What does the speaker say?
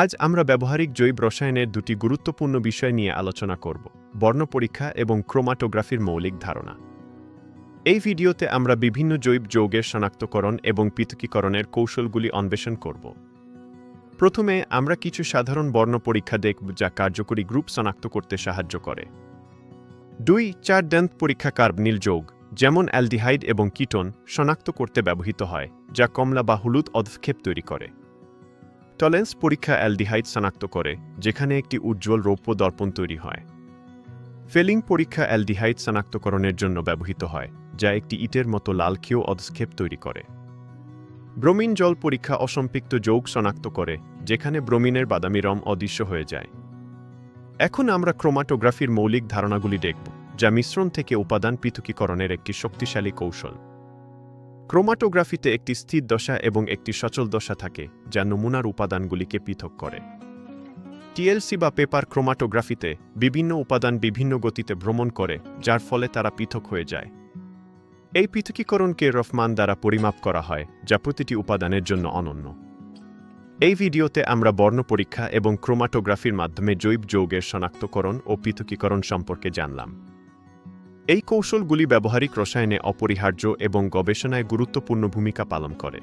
আজ আমরা ব্যবহারিক জৈব রসায়নের দুটি গুরুত্বপূর্ণ বিষয় নিয়ে আলোচনা করব: বর্ণ পরীক্ষা এবং ক্রোমাটোগ্রাফির মৌলিক ধারণা। এই ভিডিওতে আমরা বিভিন্ন জৈব যৌগের শনাক্তকরণ এবং পৃথকীকরণের কৌশলগুলি অন্বেষণ করব। প্রথমে আমরা কিছু সাধারণ বর্ণ পরীক্ষা দেখব যা কার্যকরী গ্রুপ শনাক্ত করতে সাহায্য করে। 2-4 ডেন্থ পরীক্ষা কার্বনিল যৌগ যেমন অ্যালডিহাইড এবং কিটোন শনাক্ত করতে ব্যবহৃত হয়, যা কমলা বা হলুদ অধক্ষেপ তৈরি করে। টলেন্স পরীক্ষা অ্যালডিহাইড শনাক্ত করে, যেখানে একটি উজ্জ্বল রৌপ্য দর্পণ তৈরি হয়। ফেলিং পরীক্ষা অ্যালডিহাইড শনাক্তকরণের জন্য ব্যবহৃত হয়, যা একটি ইটের মতো লালক্ষীয় অধক্ষেপ তৈরি করে। ব্রোমিন জল পরীক্ষা অসম্পৃক্ত যৌগ শনাক্ত করে, যেখানে ব্রোমিনের বাদামি রং অদৃশ্য হয়ে যায়। এখন আমরা ক্রোমাটোগ্রাফির মৌলিক ধারণাগুলি দেখব, যা মিশ্রণ থেকে উপাদান পৃথকীকরণের একটি শক্তিশালী কৌশল। ক্রোমাটোগ্রাফিতে একটি স্থির দশা এবং একটি সচল দশা থাকে, যা নমুনার উপাদানগুলিকে পৃথক করে। টিএলসি বা পেপার ক্রোমাটোগ্রাফিতে বিভিন্ন উপাদান বিভিন্ন গতিতে ভ্রমণ করে, যার ফলে তারা পৃথক হয়ে যায়। এই পৃথকীকরণকে রফমান দ্বারা পরিমাপ করা হয়, যা প্রতিটি উপাদানের জন্য অনন্য। এই ভিডিওতে আমরা বর্ণ পরীক্ষা এবং ক্রোমাটোগ্রাফির মাধ্যমে জৈব যৌগের শনাক্তকরণ ও পৃথকীকরণ সম্পর্কে জানলাম। এই কৌশলগুলি ব্যবহারিক রসায়নে অপরিহার্য এবং গবেষণায় গুরুত্বপূর্ণ ভূমিকা পালন করে।